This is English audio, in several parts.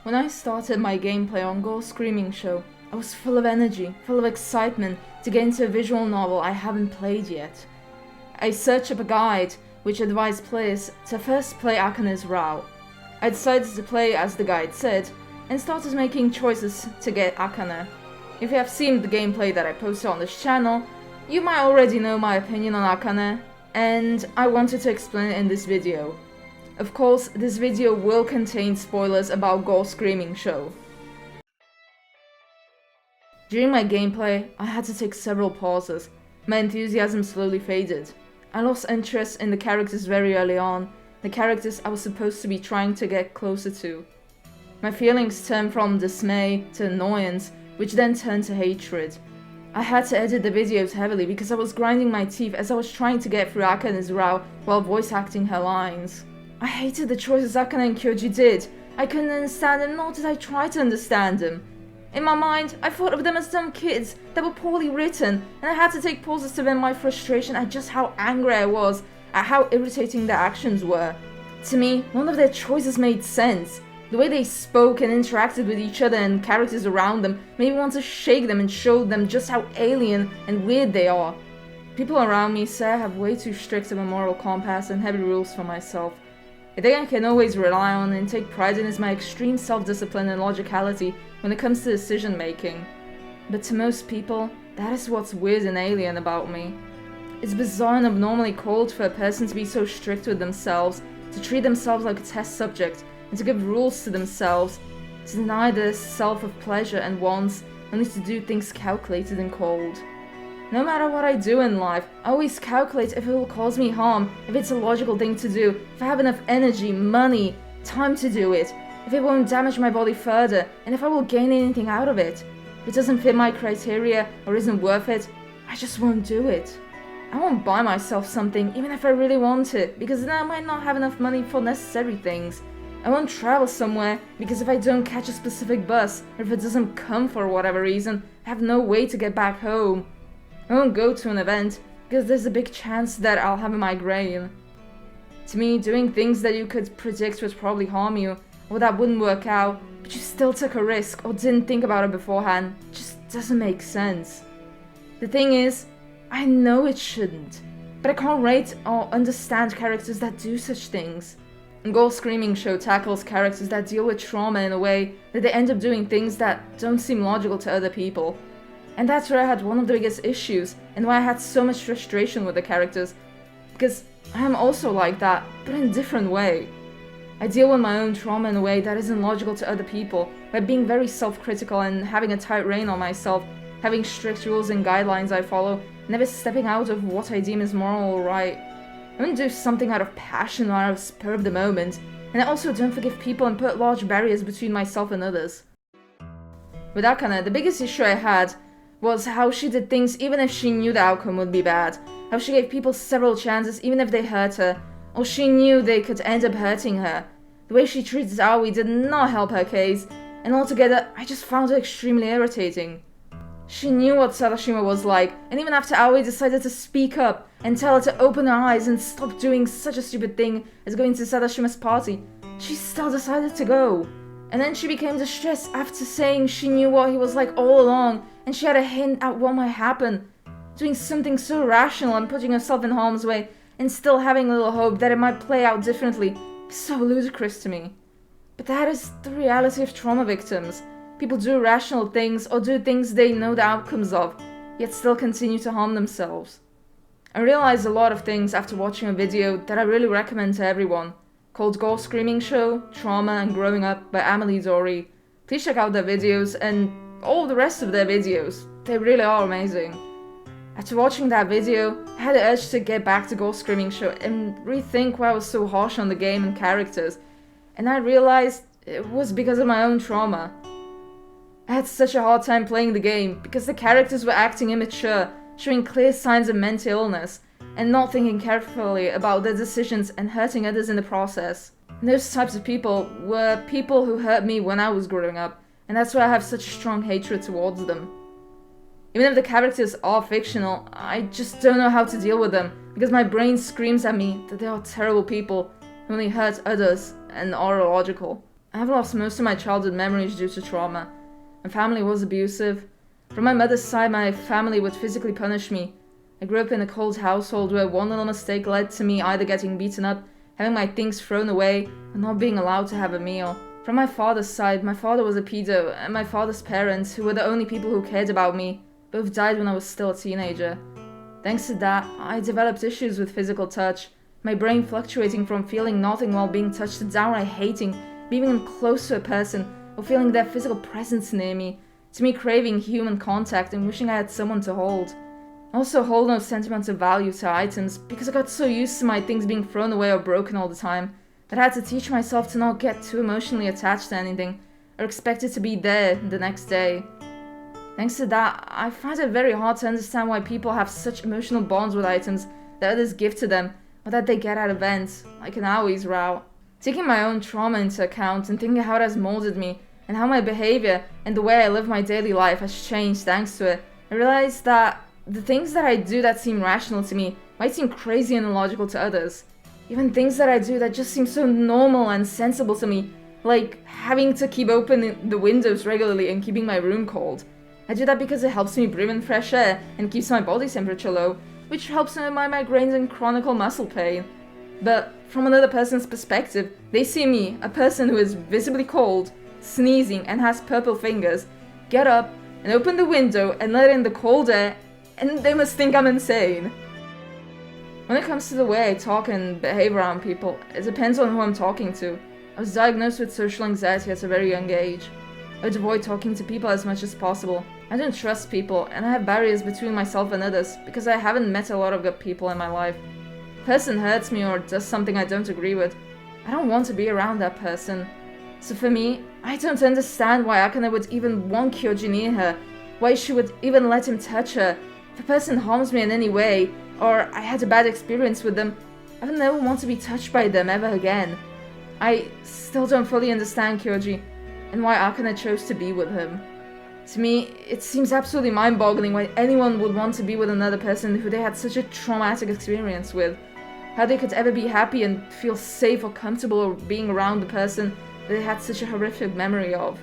When I started my gameplay on Gore Screaming Show, I was full of energy, full of excitement to get into a visual novel I haven't played yet. I searched up a guide which advised players to first play Akane's Aoi. I decided to play as the guide said, and started making choices to get Akane. If you have seen the gameplay that I posted on this channel, you might already know my opinion on Akane, and I wanted to explain it in this video. Of course, this video will contain spoilers about Gore Screaming Show. During my gameplay, I had to take several pauses. My enthusiasm slowly faded. I lost interest in the characters very early on, the characters I was supposed to be trying to get closer to. My feelings turned from dismay to annoyance, which then turned to hatred. I had to edit the videos heavily because I was grinding my teeth as I was trying to get through Akane's Aoi while voice acting her lines. I hated the choices Akane and Kyoji did. I couldn't understand them, nor did I try to understand them. In my mind, I thought of them as dumb kids that were poorly written, and I had to take pauses to vent my frustration at just how angry I was at how irritating their actions were. To me, none of their choices made sense. The way they spoke and interacted with each other and characters around them made me want to shake them and show them just how alien and weird they are. People around me say I have way too strict of a moral compass and heavy rules for myself. The thing I can always rely on and take pride in is my extreme self-discipline and logicality when it comes to decision making. But to most people, that is what's weird and alien about me. It's bizarre and abnormally cold for a person to be so strict with themselves, to treat themselves like a test subject, and to give rules to themselves, to deny their self of pleasure and wants, only to do things calculated and cold. No matter what I do in life, I always calculate if it will cause me harm, if it's a logical thing to do, if I have enough energy, money, time to do it, if it won't damage my body further, and if I will gain anything out of it. If it doesn't fit my criteria or isn't worth it, I just won't do it. I won't buy myself something even if I really want it, because then I might not have enough money for necessary things. I won't travel somewhere because if I don't catch a specific bus, or if it doesn't come for whatever reason, I have no way to get back home. I won't go to an event because there's a big chance that I'll have a migraine. To me, doing things that you could predict would probably harm you, or that wouldn't work out, but you still took a risk or didn't think about it beforehand, just doesn't make sense. The thing is, I know it shouldn't, but I can't rate or understand characters that do such things. Gore Screaming Show tackles characters that deal with trauma in a way that they end up doing things that don't seem logical to other people. And that's where I had one of the biggest issues, and why I had so much frustration with the characters, because I am also like that, but in a different way. I deal with my own trauma in a way that isn't logical to other people, by being very self-critical and having a tight rein on myself, having strict rules and guidelines I follow, never stepping out of what I deem is moral or right. I don't do something out of passion or out of spur of the moment, and I also don't forgive people and put large barriers between myself and others. With Akane, the biggest issue I had was how she did things even if she knew the outcome would be bad, how she gave people several chances even if they hurt her, or she knew they could end up hurting her. The way she treated Aoi did not help her case, and altogether I just found her extremely irritating. She knew what Sadashima was like, and even after Aoi decided to speak up and tell her to open her eyes and stop doing such a stupid thing as going to Sadashima's party, she still decided to go. And then she became distressed after saying she knew what he was like all along, and she had a hint at what might happen. Doing something so rational and putting herself in harm's way, and still having little hope that it might play out differently, is so ludicrous to me. But that is the reality of trauma victims. People do irrational things or do things they know the outcomes of, yet still continue to harm themselves. I realized a lot of things after watching a video that I really recommend to everyone, called Gore Screaming Show, Trauma and Growing Up by Amelie Dory. Please check out their videos and all the rest of their videos, they really are amazing. After watching that video, I had the urge to get back to Gore Screaming Show and rethink why I was so harsh on the game and characters, and I realized it was because of my own trauma. I had such a hard time playing the game because the characters were acting immature, showing clear signs of mental illness, and not thinking carefully about their decisions and hurting others in the process. And those types of people were people who hurt me when I was growing up, and that's why I have such a strong hatred towards them. Even if the characters are fictional, I just don't know how to deal with them, because my brain screams at me that they are terrible people who only hurt others and are illogical. I have lost most of my childhood memories due to trauma. My family was abusive. From my mother's side, my family would physically punish me. I grew up in a cold household where one little mistake led to me either getting beaten up, having my things thrown away, or not being allowed to have a meal. From my father's side, my father was a pedo, and my father's parents, who were the only people who cared about me, both died when I was still a teenager. Thanks to that, I developed issues with physical touch, my brain fluctuating from feeling nothing while being touched to downright hating being even close to a person or feeling their physical presence near me, to me craving human contact and wishing I had someone to hold. I also hold no sentimental value to items because I got so used to my things being thrown away or broken all the time that I had to teach myself to not get too emotionally attached to anything or expect it to be there the next day. Thanks to that, I find it very hard to understand why people have such emotional bonds with items that others give to them or that they get at events, like an Aoi's route. Taking my own trauma into account and thinking how it has molded me and how my behavior and the way I live my daily life has changed thanks to it, I realized that the things that I do that seem rational to me might seem crazy and illogical to others. Even things that I do that just seem so normal and sensible to me, like having to keep open the windows regularly and keeping my room cold. I do that because it helps me breathe in fresh air and keeps my body temperature low, which helps me with my migraines and chronic muscle pain. But from another person's perspective, they see me, a person who is visibly cold, sneezing and has purple fingers, get up and open the window and let in the cold air, and they must think I'm insane. When it comes to the way I talk and behave around people, it depends on who I'm talking to. I was diagnosed with social anxiety at a very young age. I would avoid talking to people as much as possible. I don't trust people, and I have barriers between myself and others because I haven't met a lot of good people in my life. If a person hurts me or does something I don't agree with, I don't want to be around that person. So for me, I don't understand why Akane would even want Kyoji near her, why she would even let him touch her. If a person harms me in any way, or I had a bad experience with them, I would never want to be touched by them ever again. I still don't fully understand Kyoji, and why Akane chose to be with him. To me, it seems absolutely mind-boggling why anyone would want to be with another person who they had such a traumatic experience with. How they could ever be happy and feel safe or comfortable being around the person that they had such a horrific memory of.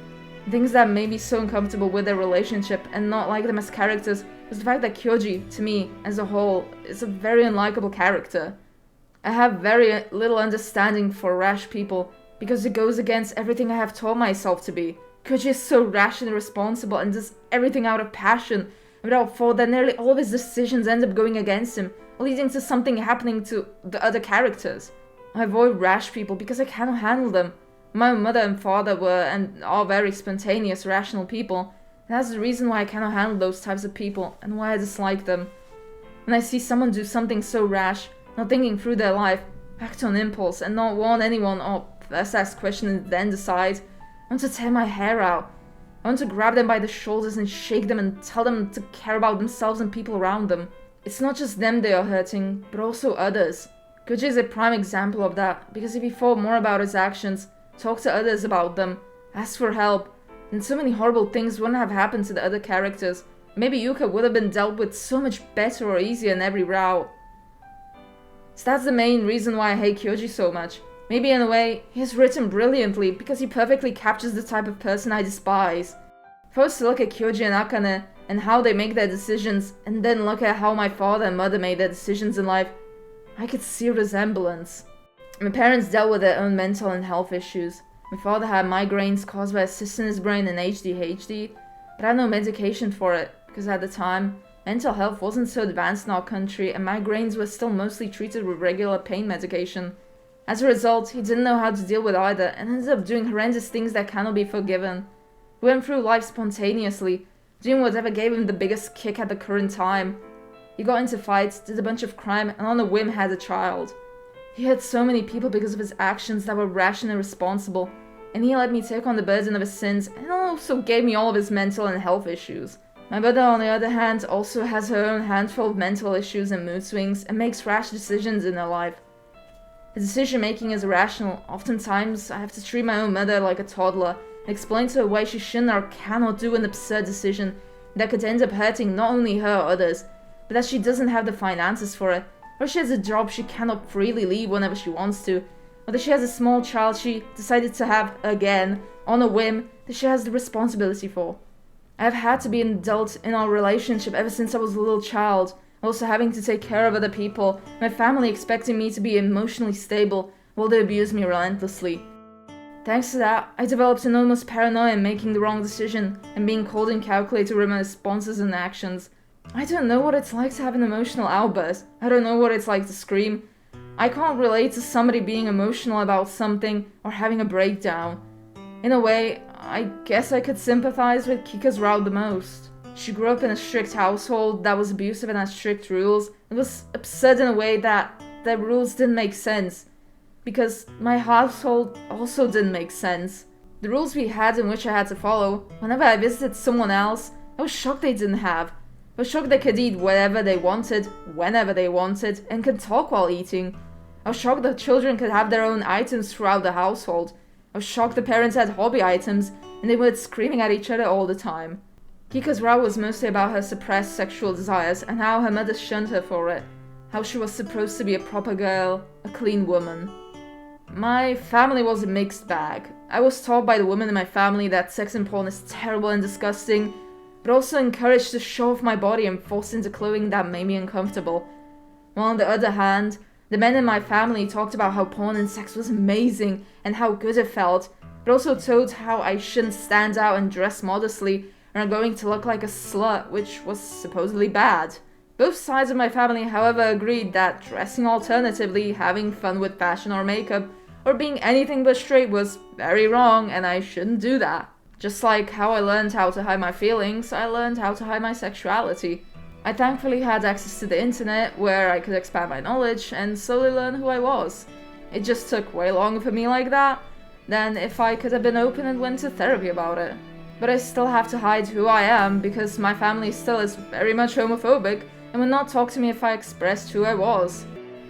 Things that made me so uncomfortable with their relationship and not like them as characters was the fact that Kyoji, to me, as a whole, is a very unlikable character. I have very little understanding for rash people because it goes against everything I have taught myself to be. Kyoji is so rash and irresponsible and does everything out of passion without thought that nearly all of his decisions end up going against him or leading to something happening to the other characters. I avoid rash people because I cannot handle them. My mother and father were and are very spontaneous, rational people, and that's the reason why I cannot handle those types of people and why I dislike them. When I see someone do something so rash, not thinking through their life, act on impulse and not warn anyone or first ask questions and then decide, I want to tear my hair out. I want to grab them by the shoulders and shake them and tell them to care about themselves and people around them. It's not just them they are hurting, but also others. Kyoji is a prime example of that, because if he thought more about his actions, talked to others about them, asked for help, then so many horrible things wouldn't have happened to the other characters. Maybe Yuka would have been dealt with so much better or easier in every route. So that's the main reason why I hate Kyoji so much. Maybe in a way, he is written brilliantly because he perfectly captures the type of person I despise. If I was to look at Kyoji and Akane and how they make their decisions, and then look at how my father and mother made their decisions in life, I could see a resemblance. My parents dealt with their own mental and health issues. My father had migraines caused by a cyst in his brain and ADHD, but had no medication for it because at the time, mental health wasn't so advanced in our country and migraines were still mostly treated with regular pain medication. As a result, he didn't know how to deal with either and ended up doing horrendous things that cannot be forgiven. He went through life spontaneously, doing whatever gave him the biggest kick at the current time. He got into fights, did a bunch of crime, and on a whim had a child. He hurt so many people because of his actions that were rash and irresponsible, and he let me take on the burden of his sins and also gave me all of his mental and health issues. My mother, on the other hand, also has her own handful of mental issues and mood swings and makes rash decisions in her life. Her decision making is irrational. Oftentimes, I have to treat my own mother like a toddler and explain to her why she shouldn't or cannot do an absurd decision that could end up hurting not only her or others, but that she doesn't have the finances for it, or she has a job she cannot freely leave whenever she wants to, or that she has a small child she decided to have again, on a whim, that she has the responsibility for. I've had to be an adult in our relationship ever since I was a little child, also having to take care of other people, my family expecting me to be emotionally stable while they abuse me relentlessly. Thanks to that, I developed enormous paranoia in making the wrong decision and being cold and calculated with my responses and actions. I don't know what it's like to have an emotional outburst. I don't know what it's like to scream. I can't relate to somebody being emotional about something or having a breakdown. In a way, I guess I could sympathize with Kika's route the most. She grew up in a strict household that was abusive and had strict rules. It was absurd in a way that their rules didn't make sense. Because my household also didn't make sense. The rules we had in which I had to follow, whenever I visited someone else, I was shocked they didn't have. I was shocked they could eat whatever they wanted, whenever they wanted, and could talk while eating. I was shocked that children could have their own items throughout the household. I was shocked the parents had hobby items, and they were screaming at each other all the time. Kika's row was mostly about her suppressed sexual desires and how her mother shunned her for it. How she was supposed to be a proper girl, a clean woman. My family was a mixed bag. I was taught by the women in my family that sex and porn is terrible and disgusting, but also encouraged to show off my body and forced into clothing that made me uncomfortable. While on the other hand, the men in my family talked about how porn and sex was amazing and how good it felt, but also told how I shouldn't stand out and dress modestly or I'm going to look like a slut, which was supposedly bad. Both sides of my family, however, agreed that dressing alternatively, having fun with fashion or makeup, or being anything but straight was very wrong and I shouldn't do that. Just like how I learned how to hide my feelings, I learned how to hide my sexuality. I thankfully had access to the internet where I could expand my knowledge and slowly learn who I was. It just took way longer for me like that than if I could have been open and went to therapy about it. But I still have to hide who I am because my family still is very much homophobic and would not talk to me if I expressed who I was.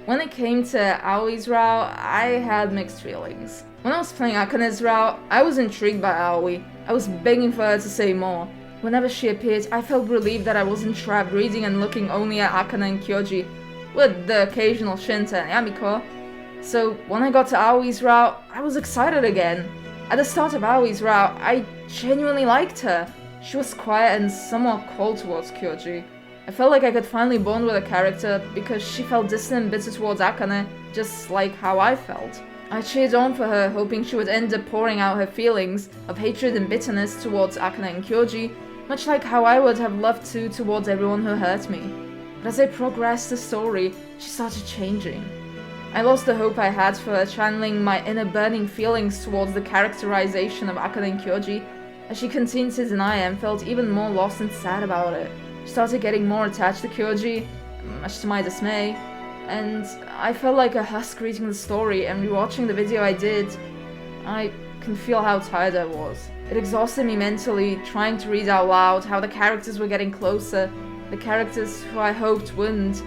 When it came to Aoi's route, I had mixed feelings. When I was playing Akane's route, I was intrigued by Aoi. I was begging for her to say more. Whenever she appeared, I felt relieved that I wasn't trapped reading and looking only at Akane and Kyoji, with the occasional Shinta and Yamiko. So when I got to Aoi's route, I was excited again. At the start of Aoi's route, I genuinely liked her. She was quiet and somewhat cold towards Kyoji. I felt like I could finally bond with a character because she felt distant and bitter towards Akane, just like how I felt. I cheered on for her, hoping she would end up pouring out her feelings of hatred and bitterness towards Akane and Kyoji, much like how I would have loved to towards everyone who hurt me. But as I progressed the story, she started changing. I lost the hope I had for her, channeling my inner burning feelings towards the characterization of Akane and Kyoji, as she continued to deny and felt even more lost and sad about it. She started getting more attached to Kyoji, much to my dismay, and I felt like a husk reading the story, and rewatching the video I did, I can feel how tired I was. It exhausted me mentally, trying to read out loud how the characters were getting closer, the characters who I hoped wouldn't,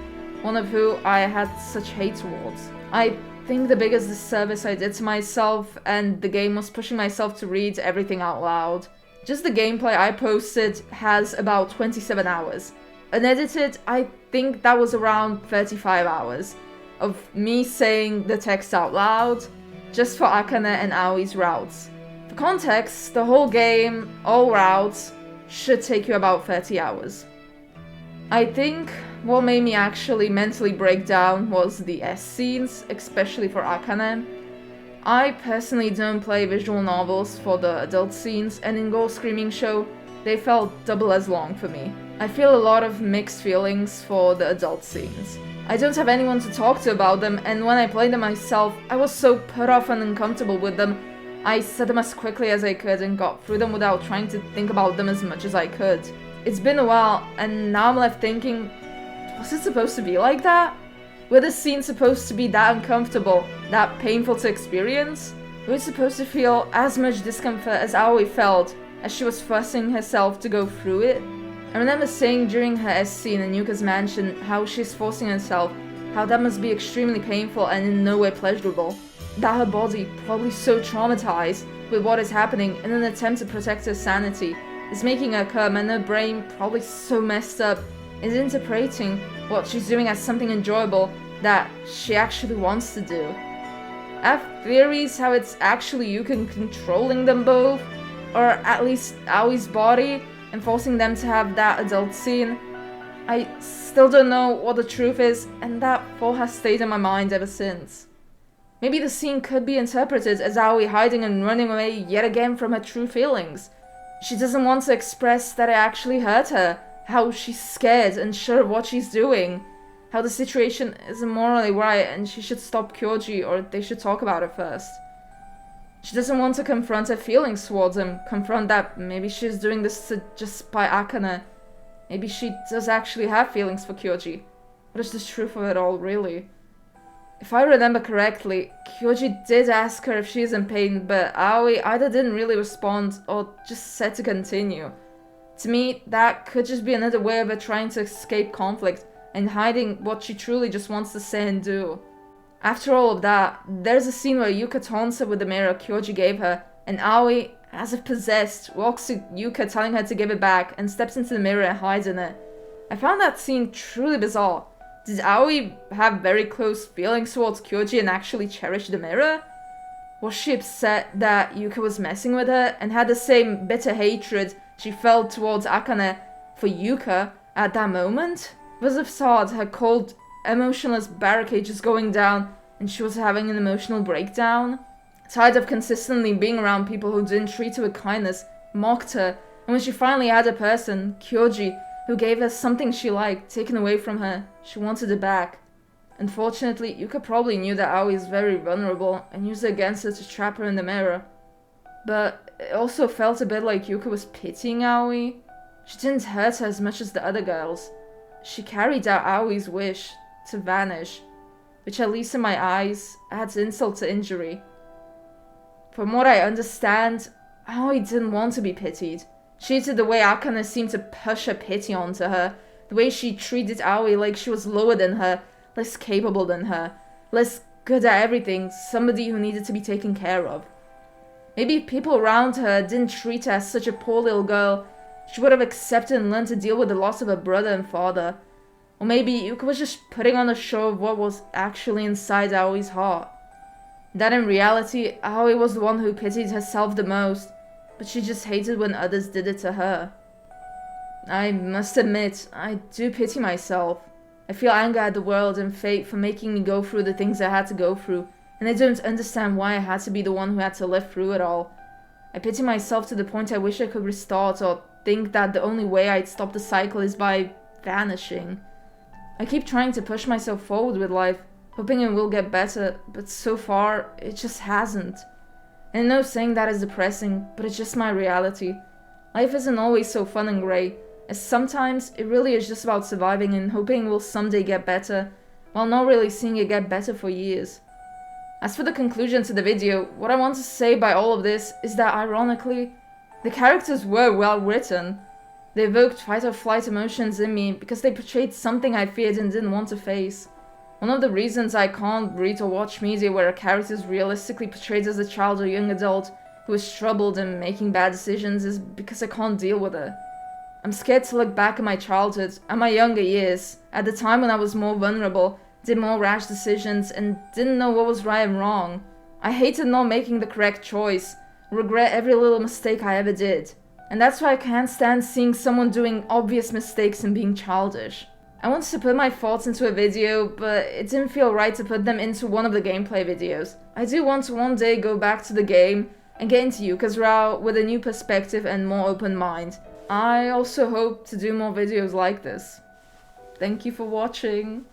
one of who I had such hate towards. I think the biggest disservice I did to myself and the game was pushing myself to read everything out loud. Just the gameplay I posted has about 27 hours. Unedited, I think that was around 35 hours of me saying the text out loud, just for Akane and Aoi's routes. For context, the whole game, all routes, should take you about 30 hours. I think what made me actually mentally break down was the S scenes, especially for Akane. I personally don't play visual novels for the adult scenes, and in Gore Screaming Show, they felt double as long for me. I feel a lot of mixed feelings for the adult scenes. I don't have anyone to talk to about them, and when I played them myself, I was so put off and uncomfortable with them. I said them as quickly as I could and got through them without trying to think about them as much as I could. It's been a while, and now I'm left thinking, was it supposed to be like that? Were the scenes supposed to be that uncomfortable, that painful to experience? Were we supposed to feel as much discomfort as Aoi felt as she was forcing herself to go through it? I remember saying during her S scene in Yuka's mansion how she's forcing herself, how that must be extremely painful and in no way pleasurable. That her body, probably so traumatized with what is happening in an attempt to protect her sanity, is making her come, and her brain, probably so messed up, is interpreting what she's doing as something enjoyable that she actually wants to do. I have theories how it's actually Yuka controlling them both, or at least Aoi's body, and forcing them to have that adult scene. I still don't know what the truth is, and that thought has stayed in my mind ever since. Maybe the scene could be interpreted as Aoi hiding and running away yet again from her true feelings. She doesn't want to express that it actually hurt her, how she's scared and sure of what she's doing, how the situation isn't morally right and she should stop Kyoji or they should talk about it first. She doesn't want to confront her feelings towards him, confront that maybe she's doing this to just spite Akane. Maybe she does actually have feelings for Kyoji. What is the truth of it all, really? If I remember correctly, Kyoji did ask her if she is in pain, but Aoi either didn't really respond or just said to continue. To me, that could just be another way of her trying to escape conflict and hiding what she truly just wants to say and do. After all of that, there's a scene where Yuka taunts her with the mirror Kyoji gave her, and Aoi, as if possessed, walks to Yuka telling her to give it back and steps into the mirror and hides in it. I found that scene truly bizarre. Did Aoi have very close feelings towards Kyoji and actually cherish the mirror? Was she upset that Yuka was messing with her and had the same bitter hatred she felt towards Akane for Yuka at that moment? Was the facade, her cold, emotionless barricade just going down and she was having an emotional breakdown? Tired of consistently being around people who didn't treat her with kindness, mocked her, and when she finally had a person, Kyoji, who gave her something she liked, taken away from her, she wanted it back. Unfortunately, Yuka probably knew that Aoi is very vulnerable and used it against her to trap her in the mirror. But it also felt a bit like Yuka was pitying Aoi. She didn't hurt her as much as the other girls. She carried out Aoi's wish to vanish, which at least in my eyes adds insult to injury. From what I understand, Aoi didn't want to be pitied. She hated the way Akane seemed to push her pity onto her, the way she treated Aoi like she was lower than her, less capable than her, less good at everything, somebody who needed to be taken care of. Maybe if people around her didn't treat her as such a poor little girl, she would have accepted and learned to deal with the loss of her brother and father. Or maybe Yuka was just putting on a show of what was actually inside Aoi's heart. That in reality, Aoi was the one who pitied herself the most, but she just hated when others did it to her. I must admit, I do pity myself. I feel anger at the world and fate for making me go through the things I had to go through, and I don't understand why I had to be the one who had to live through it all. I pity myself to the point I wish I could restart or think that the only way I'd stop the cycle is by vanishing. I keep trying to push myself forward with life, hoping it will get better, but so far, it just hasn't. And I know saying that is depressing, but it's just my reality. Life isn't always so fun and great, as sometimes it really is just about surviving and hoping it will someday get better, while not really seeing it get better for years. As for the conclusion to the video, what I want to say by all of this is that ironically, the characters were well written. They evoked fight or flight emotions in me because they portrayed something I feared and didn't want to face. One of the reasons I can't read or watch media where a character is realistically portrayed as a child or young adult who is troubled and making bad decisions is because I can't deal with it. I'm scared to look back at my childhood, at my younger years, at the time when I was more vulnerable, did more rash decisions, and didn't know what was right and wrong. I hated not making the correct choice, regret every little mistake I ever did. And that's why I can't stand seeing someone doing obvious mistakes and being childish. I wanted to put my thoughts into a video, but it didn't feel right to put them into one of the gameplay videos. I do want to one day go back to the game and get into Yuka's route with a new perspective and more open mind. I also hope to do more videos like this. Thank you for watching.